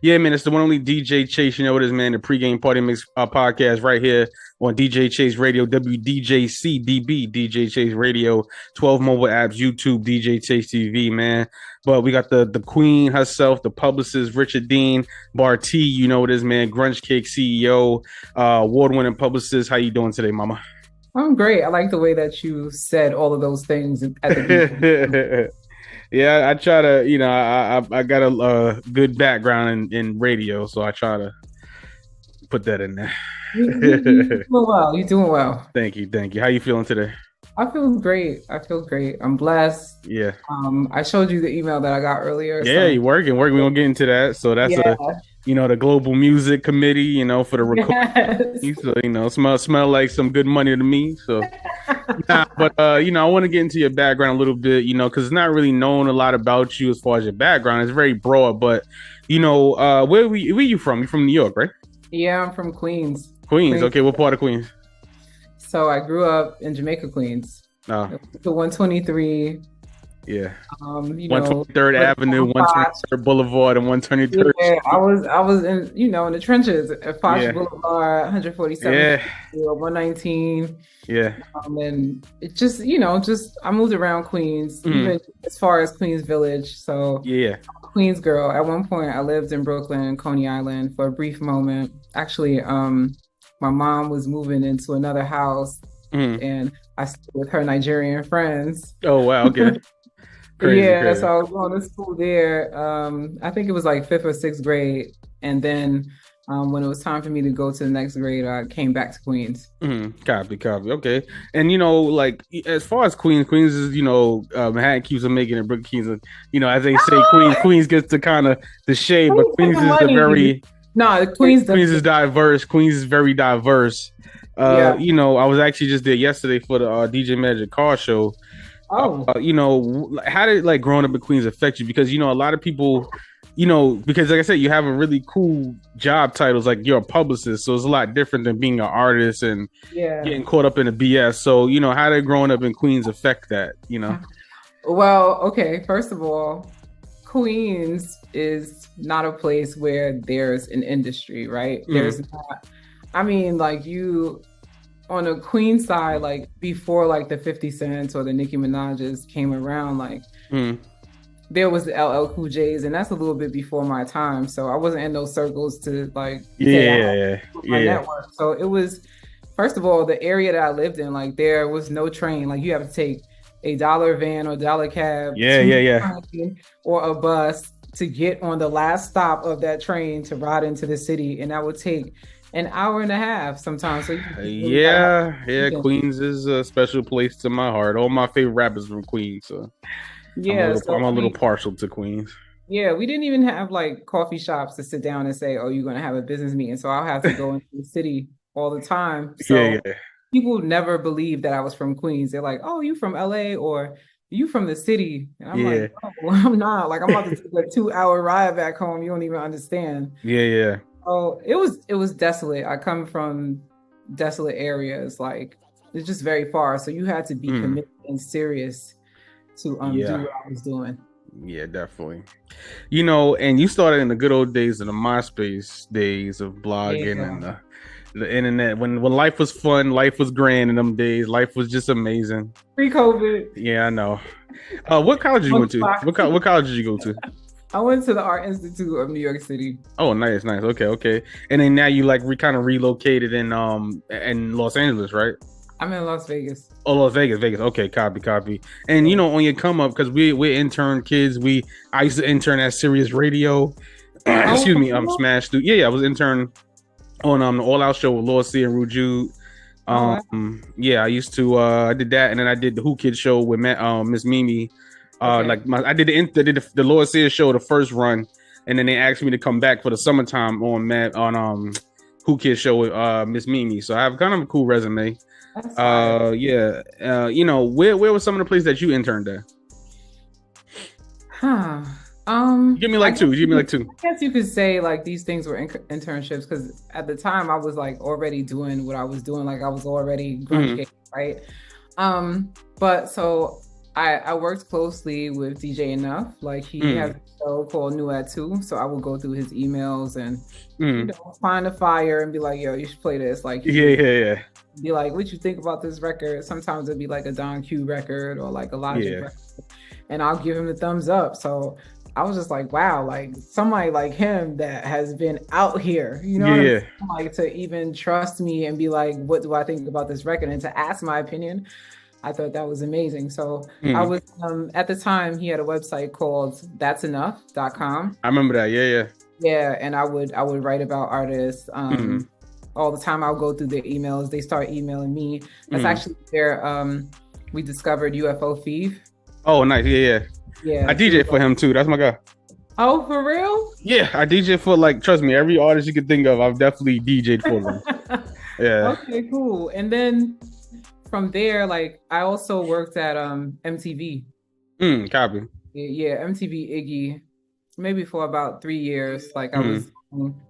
Yeah, man, it's the one only DJ Chase. You know what it is, man. The pregame party mix podcast right here on DJ Chase Radio, WDJC-DB, DJ Chase Radio, 12 mobile apps, YouTube, DJ Chase TV, man. But we got the queen herself, the publicist, Richardine Bartee. You know what it is, man. Grunge Cake CEO, award-winning publicist. How you doing today, mama? I'm great. I like the way that you said all of those things at the beginning. Yeah, I try to, I got a good background in radio, so I try to put that in there. You're doing well. You're doing well. Thank you, thank you. How you feeling today? I feel great. I feel great. I'm blessed. Yeah. I showed you the email that I got earlier. Yeah, you're working. We won't get into that. So that's Yeah. the Global Music Committee, for the recording. Yes. So, smell like some good money to me. So, but I want to get into your background a little bit, because it's not really known a lot about you as far as your background. It's very broad, but where you from? You from New York, right? Yeah, I'm from Queens. Queens. Okay, what part of Queens? So I grew up in Jamaica, Queens. Oh. The 123. Yeah. 123rd You know, Avenue, 123rd Boulevard, and 123rd. Yeah, I was in in the trenches at Fox Yeah. Boulevard, 147, Yeah. 119. Yeah. And it just I moved around Queens, Mhm. even as far as Queens Village. So Yeah. I'm a Queens girl. At one point, I lived in Brooklyn, Coney Island, for a brief moment. Actually, my mom was moving into another house, Mhm. and I stayed with her Nigerian friends. Oh wow. Okay. Crazy. Yeah, Crazy. so I was going to school there. I think it was like fifth or sixth grade, and then when it was time for me to go to the next grade, I came back to Queens. Copy. Okay. And like as far as Queens is Manhattan keeps on making it, Brooklyn keeps on, as they say, Queens gets to kind of the shade, but Queens is a very Queens is diverse. Queens is very diverse. Yeah. I was actually just there yesterday for the DJ Magic Car Show. Oh, How did like growing up in Queens affect you? Because a lot of people, because like I said, you have a really cool job titles, like you're a publicist, so it's a lot different than being an artist and yeah. getting caught up in the BS. So how did growing up in Queens affect that? Well, okay. First of all, Queens is not a place where there's an industry, right? There's not. I mean, like you on the Queen side, like before like the 50 Cents or the Nicki Minaj's came around, like there was the LL Cool J's, and that's a little bit before my time. So I wasn't in those circles to like my network. So it was, first of all, the area that I lived in, like there was no train. Like you have to take a dollar van or dollar cab, or a bus to get on the last stop of that train to ride into the city, and that would take an hour and a half sometimes. So Queens is a special place to my heart. All my favorite rappers from Queens, so I'm a little partial to Queens. Yeah, we didn't even have like coffee shops to sit down and say, "Oh, you're going to have a business meeting." So I'll have to go into the city all the time. So people never believed that I was from Queens. They're like, "Oh, you from LA or you from the city?" And I'm like, "Oh, well, I'm not. Like I'm about to take a 2-hour ride back home. You don't even understand." Yeah. Oh, it was desolate. I come from desolate areas. Like it's just very far. So you had to be committed and serious to do what I was doing. Yeah, definitely. And you started in the good old days of the MySpace days of blogging and the internet. When life was fun, life was grand in them days. Life was just amazing. Pre-COVID. Yeah, I know. What college did you went to? What college did you go to? I went to the Art Institute of New York City. Oh, nice. Okay. And then now you like kind of relocated in Los Angeles, right? I'm in Las Vegas. Oh, Las Vegas. Okay, copy. And on your come up, because we're intern kids. I used to intern at Sirius Radio. Excuse me, Smash Dude. Yeah, I was intern on the All Out show with Lord C and Rujude. I used to I did that, and then I did the Who Kid show with Miss Mimi. I did the Lord Sears show, the first run, and then they asked me to come back for the summertime on Who Kid show with Miss Mimi. So I have kind of a cool resume. Where were some of the places that you interned at? Give me like two. I guess you could say like these things were internships, because at the time I was like already doing what I was doing. Like I was already grunge, right? But so I worked closely with DJ Enough. Like he has a show called New at 2. So I would go through his emails and find a fire and be like, yo, you should play this. Like yeah. Be like, what you think about this record? Sometimes it'd be like a Don Q record or like a Logic record. And I'll give him the thumbs up. So I was just like, wow, like somebody like him that has been out here, you know, what I'm saying? Like to even trust me and be like, what do I think about this record? And to ask my opinion. I thought that was amazing. So I was, at the time, he had a website called that'senough.com. I remember that. Yeah. Yeah. And I would write about artists all the time. I'll go through their emails. They start emailing me. That's actually where we discovered UFO Thief. Oh, nice. Yeah. I DJ for him too. That's my guy. Oh, for real? Yeah. I DJ for, like, trust me, every artist you could think of, I've definitely DJ'd for them. Yeah. Okay, cool. And then from there, like I also worked at MTV. Copy. Yeah, MTV Iggy, maybe for about 3 years. Like I was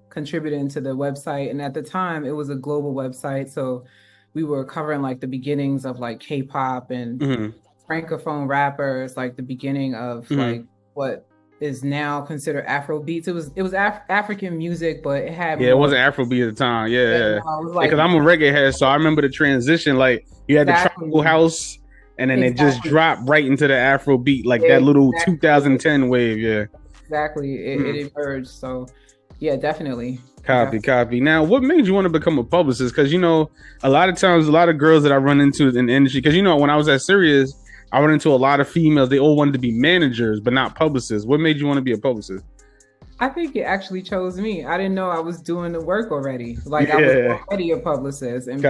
contributing to the website, and at the time it was a global website, so we were covering like the beginnings of like K-pop and francophone rappers, like the beginning of like what is now considered Afro beats. It was African music, but it had it wasn't Afrobeat at the time. Yeah, because I'm a reggae head, so I remember the transition. Like you had the tropical house, and then it just dropped right into the Afrobeat, like that little 2010 wave. Yeah, exactly. It emerged. So yeah, definitely. Copy. Now, what made you want to become a publicist? Because you know, a lot of times, a lot of girls that I run into in the industry, because you know, when I was at Sirius, I run into a lot of females. They all wanted to be managers, but not publicists. What made you want to be a publicist? I think it actually chose me. I didn't know I was doing the work already. Like I was already a publicist, and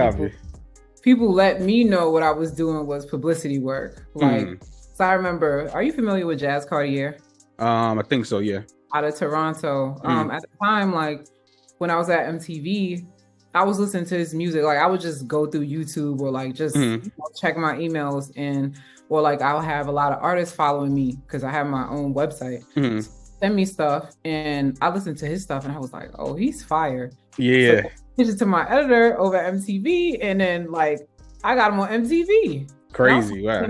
people let me know what I was doing was publicity work. Like, so I remember. Are you familiar with Jazz Cartier? I think so. Yeah. Out of Toronto. At the time, like when I was at MTV, I was listening to his music. Like I would just go through YouTube or like just check my emails or like I'll have a lot of artists following me because I have my own website. Send me stuff and I listened to his stuff and I was like, oh, he's fire. Yeah. So I pitched it to my editor over at MTV and then like I got him on MTV. Crazy. Wow.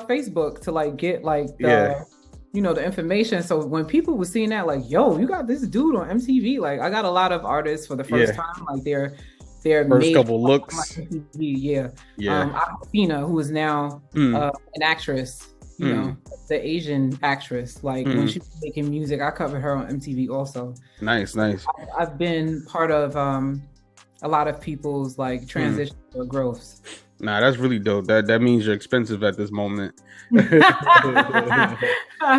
Facebook to like get like the you know, the information. So when people were seeing that, like, yo, you got this dude on MTV. Like I got a lot of artists for the first time, like their first couple looks. Yeah. Akon, who is now an actress, you know, the Asian actress. Like when she was making music, I covered her on MTV also. Nice. I've been part of a lot of people's like transition or growths. Nah, that's really dope. That means you're expensive at this moment.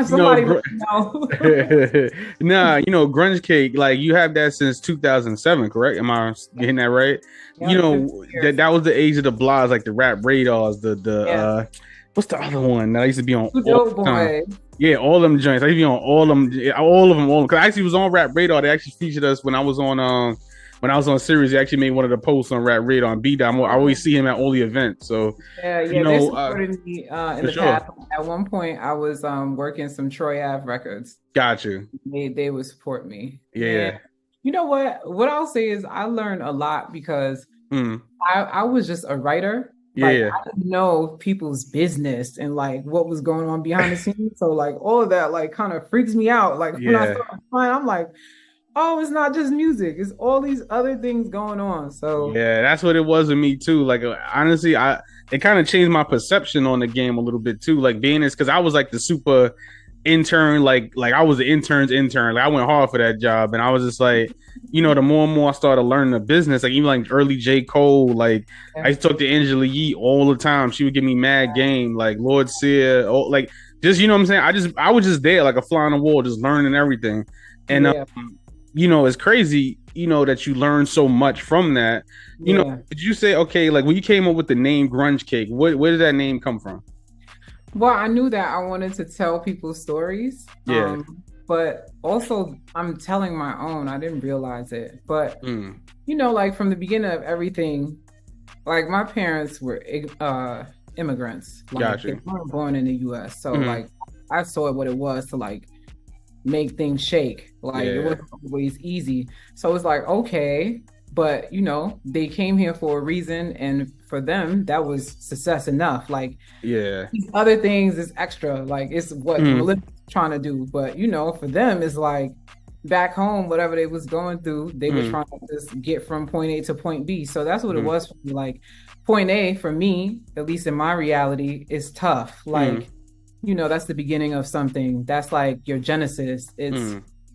Somebody know. Nah, you know, Grunge Cake, like you have that since 2007, correct? Am I getting that right? Yeah, you know, that was the age of the blogs, like the Rap Radars, the what's the other one that I used to be on? Yeah, all them joints. I used to be on all of them. Because I actually was on Rap Radar. They actually featured us when I was on Sirius. He actually made one of the posts on Rap Radar on B-Dot. I always see him at all the events. So you know, they supported me in the past. At one point, I was working some Troy Ave records. Got you. They would support me. Yeah. And you know what? What I'll say is I learned a lot because I was just a writer. Like, I didn't know people's business and like what was going on behind the scenes. So like all of that like kind of freaks me out. Like when I started playing, I'm like, oh, it's not just music. It's all these other things going on. So yeah, that's what it was with me too. Like honestly, it kind of changed my perception on the game a little bit too. Like being this, because I was like the super intern, like I was the intern's intern. Like I went hard for that job, and I was just like, you know, the more and more I started learning the business, like even like early J. Cole, like I used to talk to Angela Yee all the time. She would give me mad game, like Lord Sear, like just, you know what I'm saying? I was just there like a fly on the wall, just learning everything. And you know, it's crazy, you know, that you learn so much from that. You know, did you say, okay, like when you came up with the name Grunge Cake, where did that name come from? Well, I knew that I wanted to tell people stories. But also I'm telling my own. I didn't realize it. But, you know, like from the beginning of everything, like my parents were immigrants. Like they weren't born in the U.S. So like I saw what it was to like make things shake. Like it wasn't always easy. So it's like, okay, but they came here for a reason, and for them that was success enough. Like, Yeah. these other things is extra, like it's what Melissa's trying to do, but for them it's like back home, whatever they was going through, they were trying to just get from point A to point B. So that's what it was for me. Like, point A for me, at least in my reality, is tough. Like, that's the beginning of something. That's like your genesis.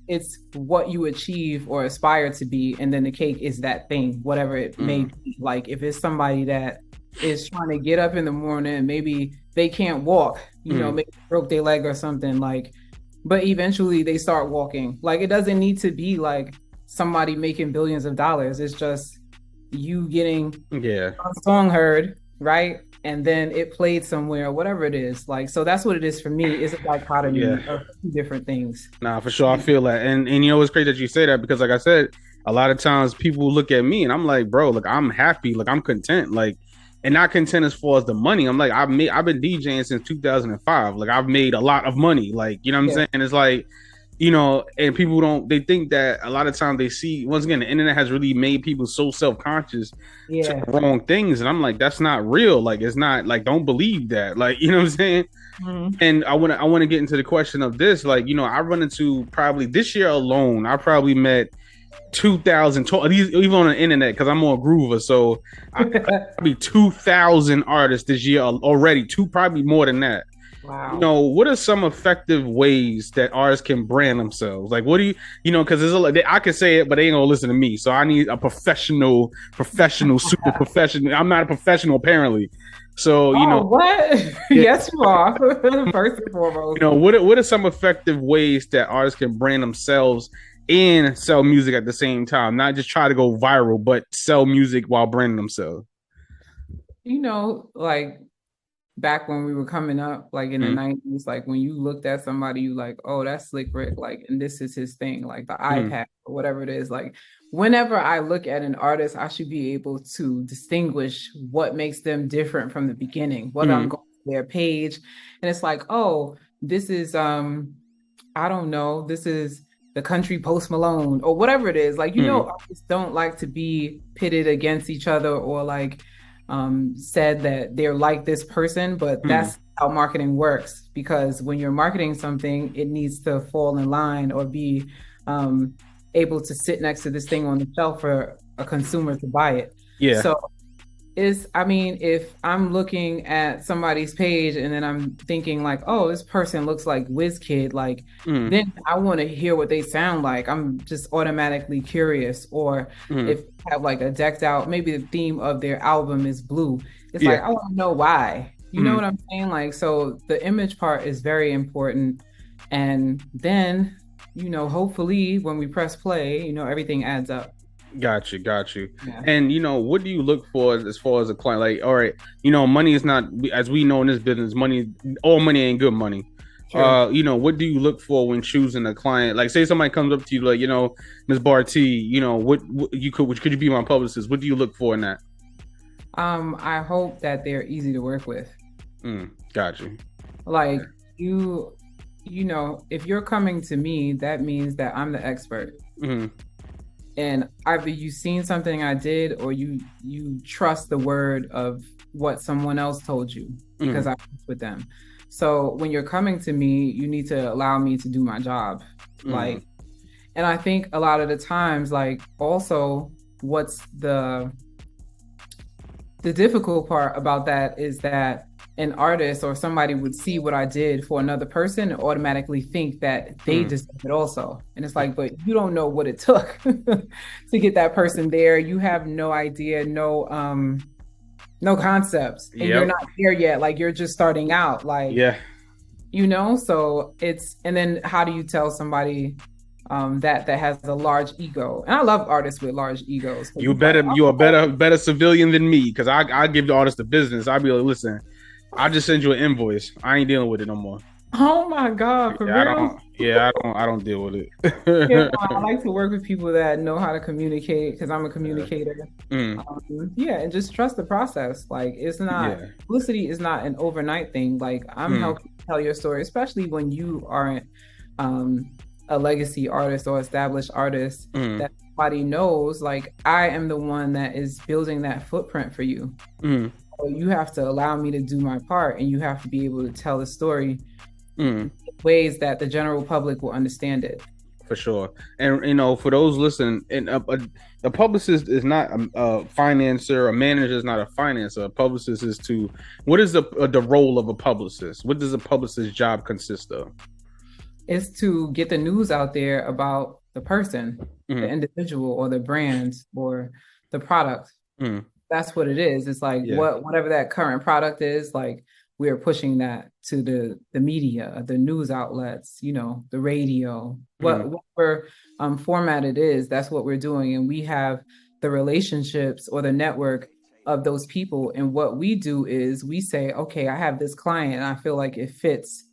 It's what you achieve or aspire to be, and then the cake is that thing, whatever it may be. Like, if it's somebody that is trying to get up in the morning and maybe they can't walk, maybe broke their leg or something, like, but eventually they start walking. Like, it doesn't need to be like somebody making billions of dollars. It's just you getting a song heard, right? And then it played somewhere, whatever it is. Like, so that's what it is for me. It's a dichotomy of two different things. Nah, for sure. I feel that. And it's great that you say that, because like I said, a lot of times people look at me and I'm like, bro, like, I'm happy. Like, I'm content. Like, and not content as far as the money. I'm like, I've been DJing since 2005. Like, I've made a lot of money. Like, you know what I'm saying? It's like, and people they think that a lot of times they see, once again, the internet has really made people so self-conscious to the wrong things. And I'm like, that's not real. Like, it's not, like, don't believe that. Like, you know what I'm saying? And I want to get into the question of this. Like, I run into, probably this year alone, I probably met 2,000, even on the internet, because I'm on Groover, so I probably 2,000 artists this year already. Probably more than that. Wow. What are some effective ways that artists can brand themselves? Like, what do because there's I can say it, but they ain't gonna listen to me. So I need a professional, super professional. I'm not a professional, apparently. So what? Yes, you are. First and foremost. What are some effective ways that artists can brand themselves and sell music at the same time? Not just try to go viral, but sell music while branding themselves. Like, back when we were coming up, like in the 90s, like when you looked at somebody, you like, oh, that's Slick Rick, like, and this is his thing, like the iPad or whatever it is. Like, whenever I look at an artist, I should be able to distinguish what makes them different from the beginning, whether I'm going to their page and it's like, oh, this is I don't know, this is the country Post Malone or whatever it is. Like, artists don't like to be pitted against each other or like said that they're like this person, but that's how marketing works, because when you're marketing something, it needs to fall in line or be able to sit next to this thing on the shelf for a consumer to buy it. So if I'm looking at somebody's page and then I'm thinking like, oh, this person looks like WizKid, like, then I want to hear what they sound like. I'm just automatically curious. Or if they have like a decked out, maybe the theme of their album is blue. It's like, I want to know why. You know what I'm saying? Like, so the image part is very important. And then, hopefully when we press play, everything adds up. Got you. Yeah. And what do you look for as far as a client? Like, all right, money is not, as we know in this business, all money ain't good money. Sure. What do you look for when choosing a client? Like, say somebody comes up to you like, Ms. Bartee, what could you be my publicist? What do you look for in that? I hope that they're easy to work with. Got you. Like, if you're coming to me, that means that I'm the expert. And either you've seen something I did, or you trust the word of what someone else told you, because I worked with them. So when you're coming to me, you need to allow me to do my job. Like, and I think a lot of the times, like, also what's the difficult part about that is that an artist or somebody would see what I did for another person and automatically think that they deserve it also. And it's like, but you don't know what it took to get that person there. You have no idea, no concepts, and you're not there yet. Like, you're just starting out, like, so and then how do you tell somebody that has a large ego? And I love artists with large egos. You're a better civilian than me, because I give the artist the business. I'll be like, listen, I'll just send you an invoice. I ain't dealing with it no more. Oh my God, for real? I don't deal with it. I like to work with people that know how to communicate, because I'm a communicator. And just trust the process. Like, it's not, publicity is not an overnight thing. Like, I'm helping tell your story, especially when you aren't a legacy artist or established artist Mm. that everybody knows, like I am the one that is building that footprint for you. Mm. So you have to allow me to do my part, and you have to be able to tell the story Mm. in ways that the general public will understand it. For sure. And for those listening, and a publicist is not a financer. A manager is not a financer. A publicist is what is the role of a publicist? What does a publicist's job consist of? It's to get the news out there about the person, Mm-hmm. the individual, or the brand, or the product. Mm-hmm. That's what it is. It's like whatever that current product is, like we're pushing that to the media, the news outlets, the radio, whatever format it is, that's what we're doing. And we have the relationships or the network of those people. And what we do is we say, okay, I have this client and I feel like it fits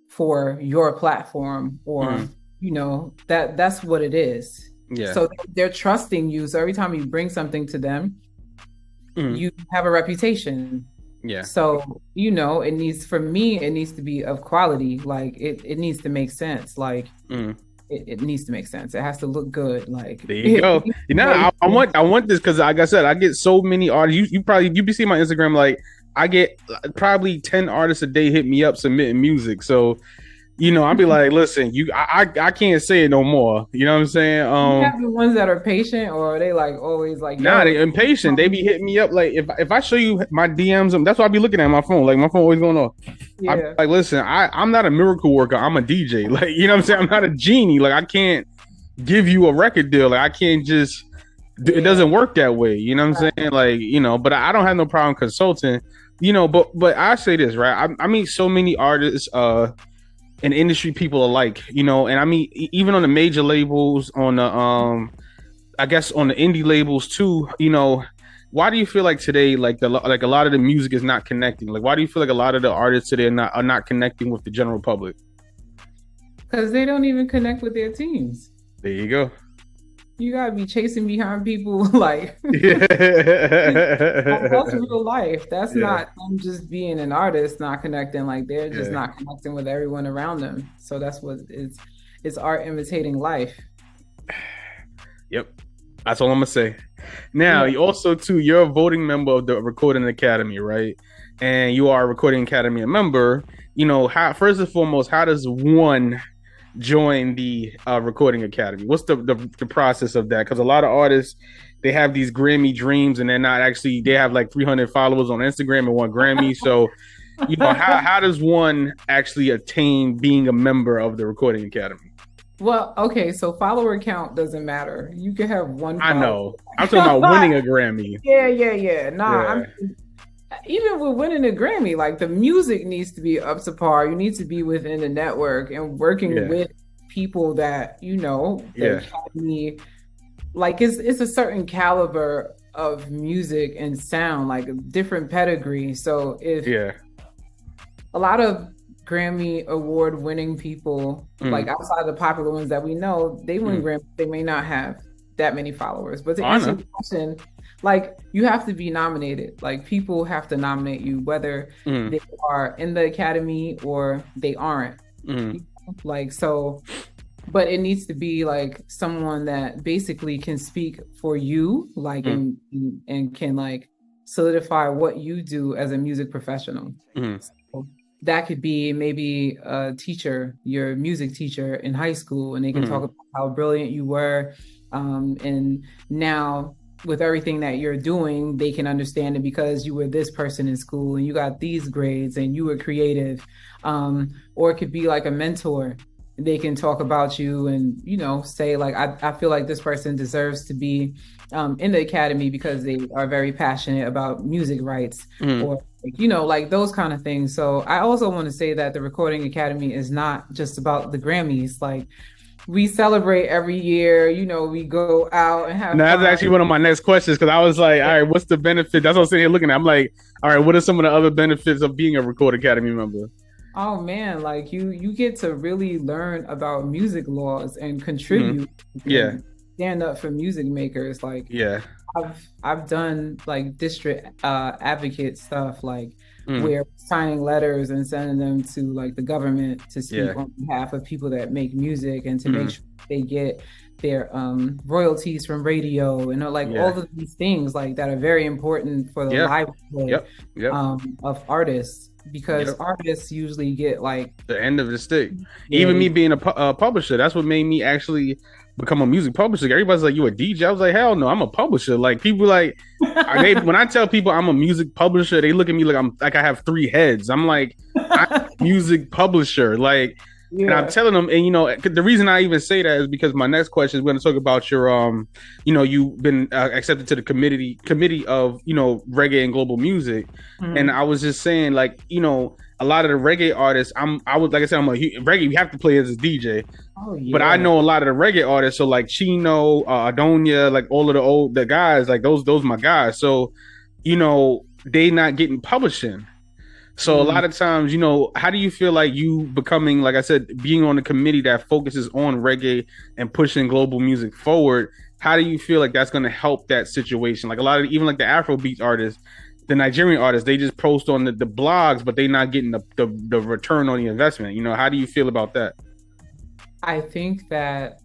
for your platform, or, that's what it is. Yeah. So they're trusting you. So every time you bring something to them, you have a reputation. Yeah. So, it needs to be of quality. Like it needs to make sense. Like it needs to make sense. It has to look good. Like there you go. I want this because, like I said, I get so many artists. You be seeing my Instagram. Like I get probably 10 artists a day hit me up submitting music. So, I'll be like, listen, I can't say it no more. You know what I'm saying? You have the ones that are patient, or are they like always like? Nah, they impatient. They be hitting me up like if I show you my DMs, that's what I be looking at my phone. Like my phone always going off. Yeah. I'm like, listen, I'm not a miracle worker. I'm a DJ. Like, you know what I'm saying? I'm not a genie. Like I can't give you a record deal. Like I can't just. It doesn't work that way. You know what I'm saying? Like, but I don't have no problem consulting. But I say this, right? I meet so many artists, and industry people alike, and I mean, even on the major labels, on the I guess on the indie labels too, why do you feel like today, like a lot of the music is not connecting? Like, why do you feel like a lot of the artists today are not connecting with the general public? Because they don't even connect with their teams. There you go. You gotta be chasing behind people like that's real life. That's not them just being an artist, not connecting. Like they're just not connecting with everyone around them. So that's what it's art imitating life. Yep. That's all I'm gonna say. Now, you also too, you're a voting member of the Recording Academy, right? And you are a Recording Academy member. How, first and foremost, how does one join the Recording Academy? What's the process of that? Because a lot of artists, they have these Grammy dreams and they're not actually, they have like 300 followers on Instagram and one Grammy. So, how does one actually attain being a member of the Recording Academy? Well, okay, so follower count doesn't matter. You can have one follower. I know. I'm talking about winning a Grammy. Yeah. Nah, even with winning a Grammy, like the music needs to be up to par. You need to be within the network and working with people that the Academy, like it's a certain caliber of music and sound, like a different pedigree. So if a lot of Grammy award winning people, like outside the popular ones that we know, they win Grammy, they may not have that many followers. But to answer your question, like you have to be nominated. Like people have to nominate you, whether they are in the Academy or they aren't. Like so, but it needs to be like someone that basically can speak for you, like and can like solidify what you do as a music professional. So that could be maybe a teacher, your music teacher in high school, and they can talk about how brilliant you were. And now with everything that you're doing, they can understand it because you were this person in school and you got these grades and you were creative. Or it could be like a mentor. They can talk about you and, say like, I feel like this person deserves to be in the Academy because they are very passionate about music rights or, like those kind of things. So I also want to say that the Recording Academy is not just about the Grammys. Like we celebrate every year, we go out and have fun. That's actually one of my next questions, because I was like, all right, what's the benefit? That's what I'm sitting here looking at. I'm like, all right, what are some of the other benefits of being a Recording Academy member? Oh man, like you get to really learn about music laws and contribute. And stand up for music makers. Like I've done like district advocate stuff, like where signing letters and sending them to like the government to speak on behalf of people that make music and to make sure they get their royalties from radio and like all of these things like that are very important for the livelihood of artists, because artists usually get like the end of the stick. Even me being a publisher, that's what made me actually become a music publisher. Everybody's like, you a DJ? I was like, hell no, I'm a publisher. Like people like when I tell people I'm a music publisher, they look at me like I have 3 heads. I'm like, I'm a music publisher. Like and I'm telling them, and the reason I even say that is because my next question is going to talk about your you've been accepted to the committee of reggae and global music. And I was just saying, like, a lot of the reggae artists, I'm a reggae, you have to play as a DJ. But I know a lot of the reggae artists, so like Chino, Adonia, like all of the guys, like those my guys. So they not getting publishing. So a lot of times, how do you feel like you becoming, like I said, being on a committee that focuses on reggae and pushing global music forward? How do you feel like that's going to help that situation? Like a lot of, even like the Afrobeat artists, the Nigerian artists, they just post on the blogs, but they not getting the return on the investment. How do you feel about that? I think that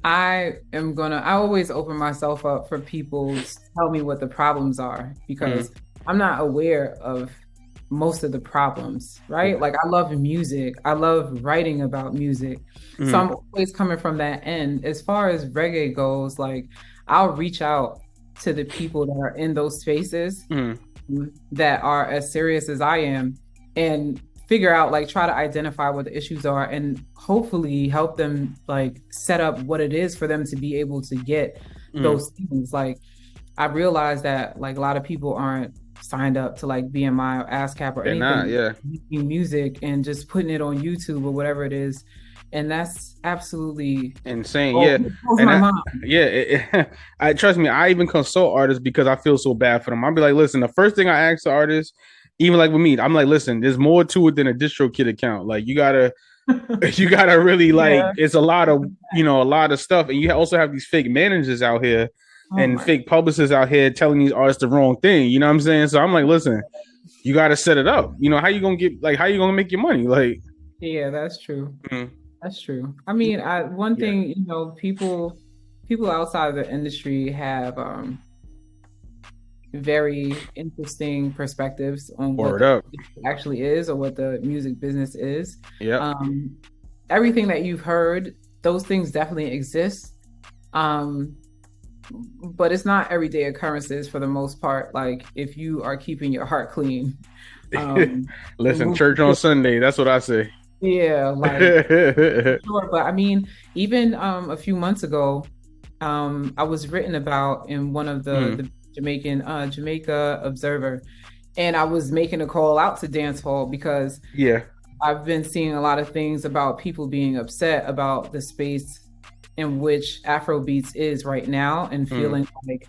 I always open myself up for people to tell me what the problems are, because I'm not aware of most of the problems, right? Like I love music. I love writing about music. So I'm always coming from that end. As far as reggae goes, like I'll reach out to the people that are in those spaces that are as serious as I am and figure out, like, try to identify what the issues are and hopefully help them like set up what it is for them to be able to get those things. Like I realize that like a lot of people aren't signed up to like BMI or ASCAP or anything, making music and just putting it on YouTube or whatever it is, and that's absolutely insane. I trust me, I even consult artists because I feel so bad for them. I'll be like, listen, the first thing I ask the artist, even like with me, I'm like, listen, there's more to it than a DistroKid account. Like you gotta really like it's a lot of a lot of stuff, and you also have these fake managers out here and fake publicists out here telling these artists the wrong thing. You know what I'm saying? So I'm like, listen, you got to set it up. How you gonna how you gonna make your money? Like, yeah, that's true. That's true. I mean, one thing, people outside of the industry have very interesting perspectives on what it actually is or what the music business is. Everything that you've heard, those things definitely exist. But it's not everyday occurrences for the most part. Like if you are keeping your heart clean. Listen, church on Sunday. That's what I say. Yeah, like sure. But I mean, even a few months ago, I was written about in one of the Jamaica Observer, and I was making a call out to dancehall because I've been seeing a lot of things about people being upset about the space in which Afrobeats is right now and feeling like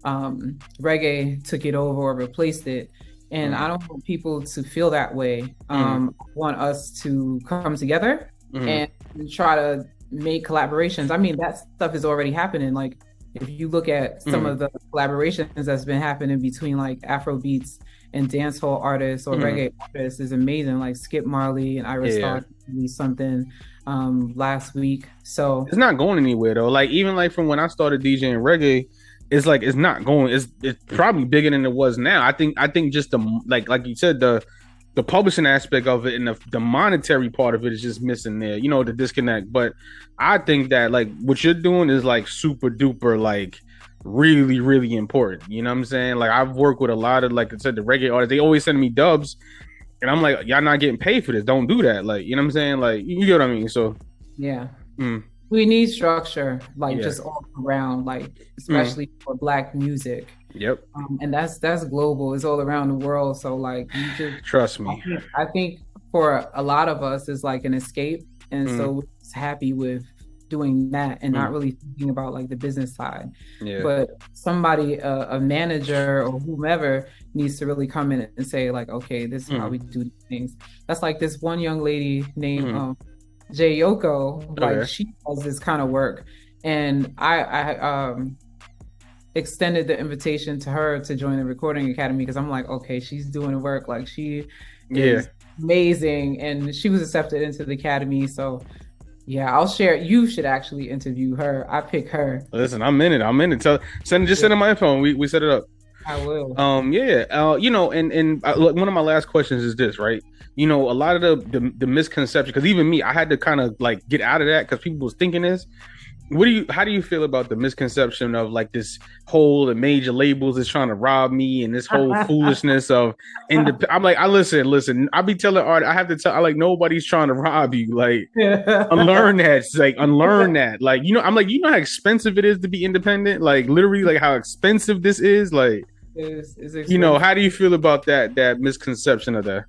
reggae took it over or replaced it. And I don't want people to feel that way. I want us to come together and try to make collaborations. I mean, that stuff is already happening. Like if you look at some of the collaborations that's been happening between like Afrobeats and dancehall artists or reggae artists is amazing. Like Skip Marley and Iris Star released something last week. So it's not going anywhere though. Like even like from when I started DJing reggae, it's like it's not going. It's probably bigger than it was now. I think just the like you said, the publishing aspect of it and the monetary part of it is just missing there. The disconnect. But I think that like what you're doing is like super duper like really really important. You know what I'm saying? Like I've worked with a lot of, like I said, the reggae artists. They always send me dubs, and I'm like, y'all not getting paid for this. Don't do that. Like you know what I'm saying? Like you get what I mean? So yeah. We need structure, like just all around, like especially for Black music. Yep. And that's global. It's all around the world. So like, you just trust me. I think for a lot of us, it's like an escape, and so we're just happy with doing that and not really thinking about like the business side. Yeah. But somebody, a manager or whomever, needs to really come in and say like, okay, this is how we do things. That's like this one young lady named Jay Yoko, like she does this kind of work, and I extended the invitation to her to join the recording academy because I'm like, okay, she's doing the work. Like she is amazing, and she was accepted into the academy. So yeah, I'll share. You should actually interview her. I pick her. Listen, I'm in it. Send her my phone. We set it up. I will. Look, one of my last questions is this, right? A lot of the misconception, because even me, I had to kind of like get out of that because people was thinking this. How do you feel about the misconception of like this whole the major labels is trying to rob me and this whole foolishness of I'm like, listen, I be telling art, I have to tell, nobody's trying to rob you. Like, unlearn that. It's like, unlearn that. Like, I'm like, how expensive it is to be independent? Like, literally, like how expensive this is. Like, is how do you feel about that misconception of that?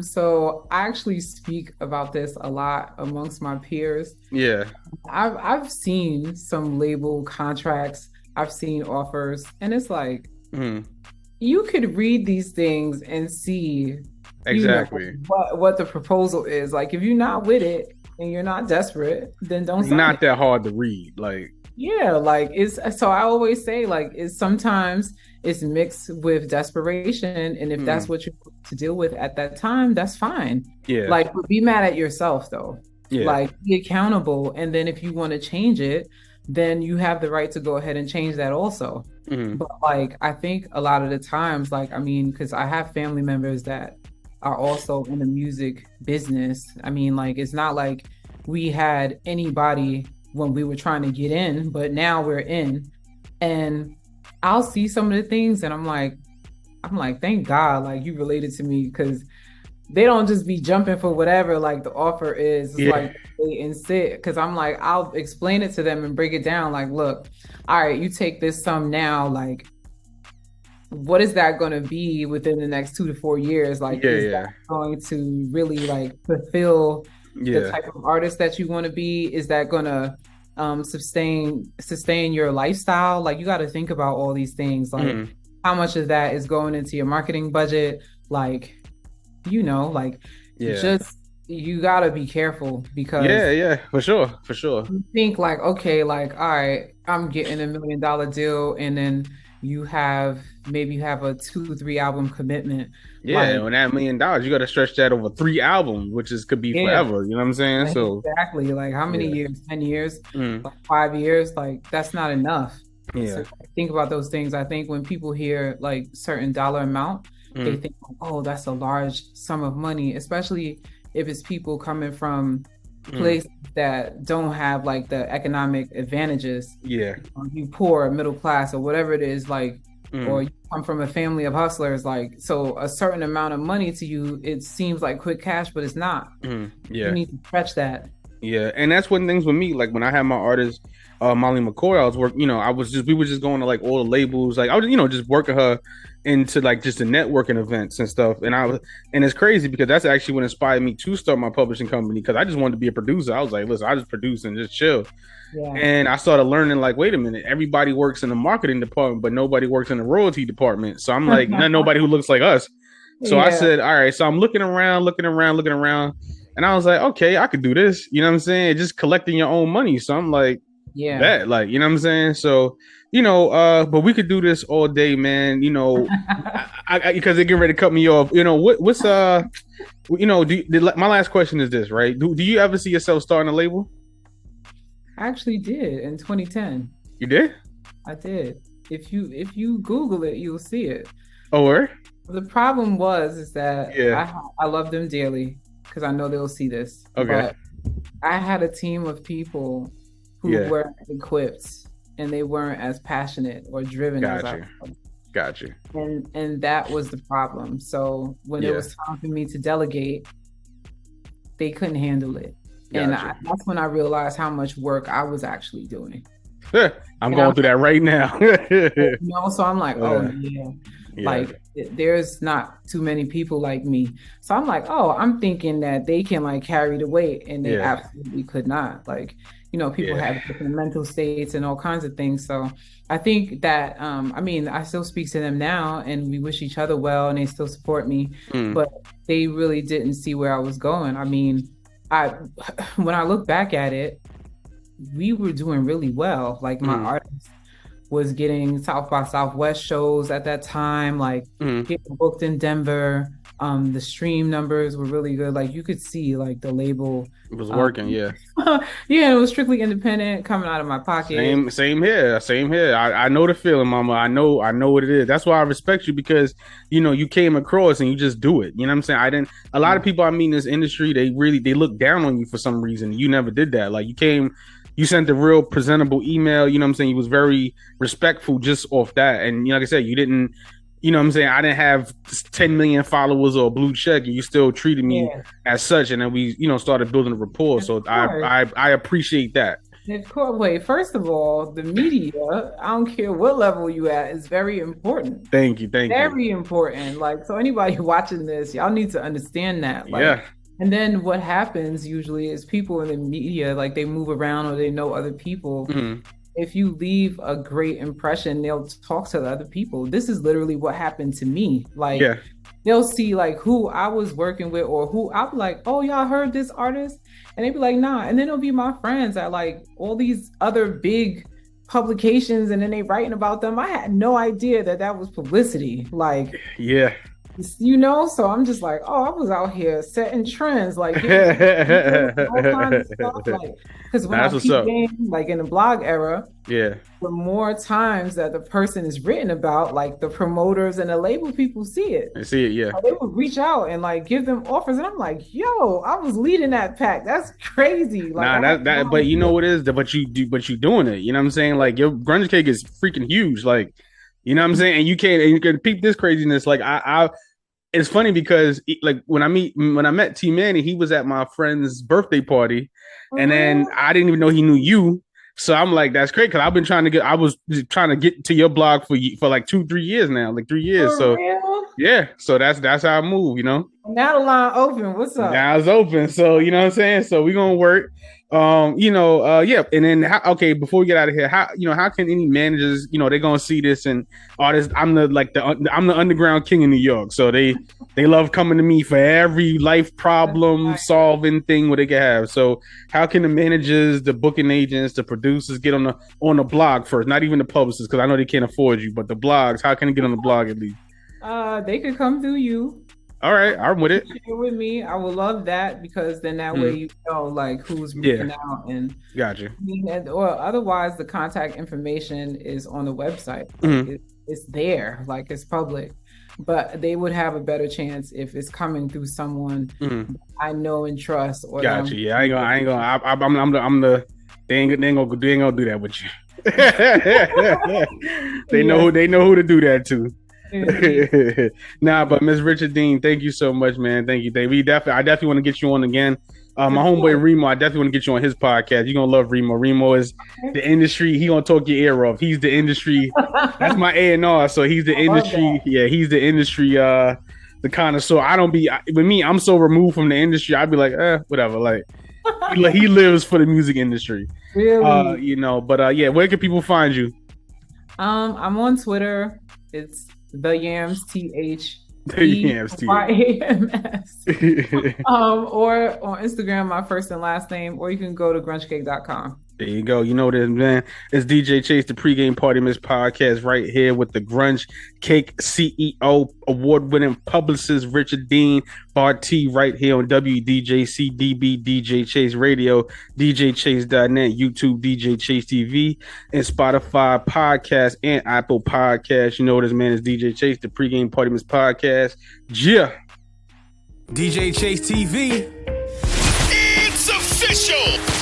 So I actually speak about this a lot amongst my peers. Yeah. I've seen some label contracts, I've seen offers, and it's like you could read these things and see exactly what the proposal is. Like if you're not with it and you're not desperate, then don't sign not it. that hard to read. Like like it's so I always say like sometimes it's mixed with desperation, and if that's what you want to deal with at that time, that's fine. Yeah. Like be mad at yourself though. Yeah. Like be accountable, and then if you want to change it, then you have the right to go ahead and change that also. But like I think a lot of the times, like I mean, because I have family members that are also in the music business. I mean, like it's not like we had anybody when we were trying to get in, but now we're in, and I'll see some of the things and I'm like, thank God, like you related to me, because they don't just be jumping for whatever like the offer is. It's like wait and sit, because I'm like, I'll explain it to them and break it down. Like, look, all right, you take this sum now, like what is that going to be within the next 2 to 4 years? Like, is that going to really like fulfill the type of artist that you want to be? Is that going to sustain your lifestyle? Like you got to think about all these things, like how much of that is going into your marketing budget, like just you got to be careful, because for sure you think like, okay, like all right, I'm getting $1 million deal, and then you have a 2-3 album commitment. On that $1 million, you got to stretch that over 3 albums, which could be forever. You know what I'm saying? So exactly, like how many years? 10 years, like 5 years? Like that's not enough. So think about those things. I think when people hear like certain dollar amount, they think, oh, that's a large sum of money, especially if it's people coming from places that don't have like the economic advantages. You poor, middle class, or whatever it is, like, or you come from a family of hustlers, like, so a certain amount of money to you, it seems like quick cash, but it's not. You need to stretch that. And that's one things with me. Like when I had my artist, Molly McCoy, I was working. We were just going to like all the labels. Like I was, just working her into like just the networking events and stuff. And it's crazy because that's actually what inspired me to start my publishing company, because I just wanted to be a producer. I was like, listen, I just produce and just chill. And I started learning, like, wait a minute, everybody works in the marketing department, but nobody works in the royalty department. So I'm like, nobody who looks like us. So I said, all right. So I'm looking around. And I was like, okay, I could do this. You know what I'm saying? Just collecting your own money. So I'm like, that, like, you know what I'm saying? So, but we could do this all day, man. Because they get ready to cut me off. What's my last question is this, right? Do you ever see yourself starting a label? I actually did in 2010. You did? I did. If you Google it, you'll see it. Oh, where? The problem is that I love them dearly, because I know they'll see this. Okay. But I had a team of people who weren't equipped, and they weren't as passionate or driven as I was. Gotcha. And that was the problem. So when it was time for me to delegate, they couldn't handle it. And that's when I realized how much work I was actually doing. I'm going through that right now. So I'm like, like there's not too many people like me. So I'm like, I'm thinking that they can like carry the weight, and they absolutely could not. Like, people have different mental states and all kinds of things. So I think that, I still speak to them now, and we wish each other well, and they still support me, but they really didn't see where I was going. I mean, when I look back at it, we were doing really well. Like my artists was getting South by Southwest shows at that time, like getting booked in Denver. The stream numbers were really good. Like you could see like the label was working. Yeah. Yeah, it was strictly independent coming out of my pocket. Same here. I know the feeling, mama. I know what it is. That's why I respect you, because you came across and you just do it. You know what I'm saying? A lot of people I meet in this industry, they look down on you for some reason. You never did that. Like you sent a real presentable email. You know what I'm saying? You was very respectful just off that. And like I said, you didn't, you know what I'm saying? I didn't have 10 million followers or a blue check, and you still treated me as such. And then we, started building a rapport. So I appreciate that. Of course. Wait, first of all, the media, I don't care what level you at, is very important. Thank you. Very important. Like, so anybody watching this, y'all need to understand that. Like, yeah. And then what happens usually is people in the media, like they move around or they know other people. If you leave a great impression, they'll talk to the other people. This is literally what happened to me. Like, they'll see like who I was working with, or who I'll be like, oh, y'all heard this artist? And they'd be like, nah. And then it'll be my friends at like all these other big publications, and then they writing about them. I had no idea that was publicity. Like, yeah. So I'm just like, oh, I was out here setting trends, like all kinds of stuff. Like, because when I peep like in the blog era, the more times that the person is written about, like the promoters and the label people see it. They see it, yeah. So they would reach out and like give them offers, and I'm like, yo, I was leading that pack. That's crazy. Like, but you know what it is? But you doing it. You know what I'm saying? Like your Grunge cake is freaking huge. Like, you know what I'm saying? And you can peep this craziness. Like it's funny because like when I met Teemanay, he was at my friend's birthday party, and then I didn't even know he knew you. So I'm like, that's great, because I was trying to get to your blog for like 2-3 years now, like 3 years. For real? Yeah, so that's how I move, Now the line open. What's up? Now it's open. So you know what I'm saying. So we're gonna work. And then before we get out of here, how can any managers, they're gonna see this and artists? I'm the underground king in New York, so they love coming to me for every life problem solving thing what they can have. So how can the managers, the booking agents, the producers get on the blog first? Not even the publicists, because I know they can't afford you, but the blogs. How can they get on the blog at least? They could come through you. All right, I'm with it. Share with me, I would love that, because then that way you know like who's reaching out and gotcha. Or otherwise, the contact information is on the website. Like, it's there, like it's public. But they would have a better chance if it's coming through someone I know and trust. Or gotcha. Yeah, I ain't gonna. They ain't gonna do that with you. They know who to do that to. Nah, but Miss Richardine, thank you so much, man. Thank you. I definitely want to get you on again. My homeboy Remo, I definitely want to get you on his podcast. You're gonna love Remo. Remo is the industry. He gonna talk your ear off. He's the industry. That's my A&R. So he's the industry. Yeah, he's the industry. The connoisseur. With me, I'm so removed from the industry. I'd be like, whatever. Like he lives for the music industry. Really? But where can people find you? I'm on Twitter. It's The Yams TH. The Yams TH. Or on Instagram, my first and last name, or you can go to grungecake.com. There you go. You know this, man. It's DJ Chase, the pregame party miss podcast, right here with the Grunge Cake CEO, award-winning publicist Richardine Bartee, right here on WDJC-DB, DJ Chase Radio, DJChase.net, YouTube, DJ Chase TV, and Spotify podcast and Apple Podcast. You know this, man. It's DJ Chase, the pregame party miss podcast. Yeah. DJ Chase TV. It's official.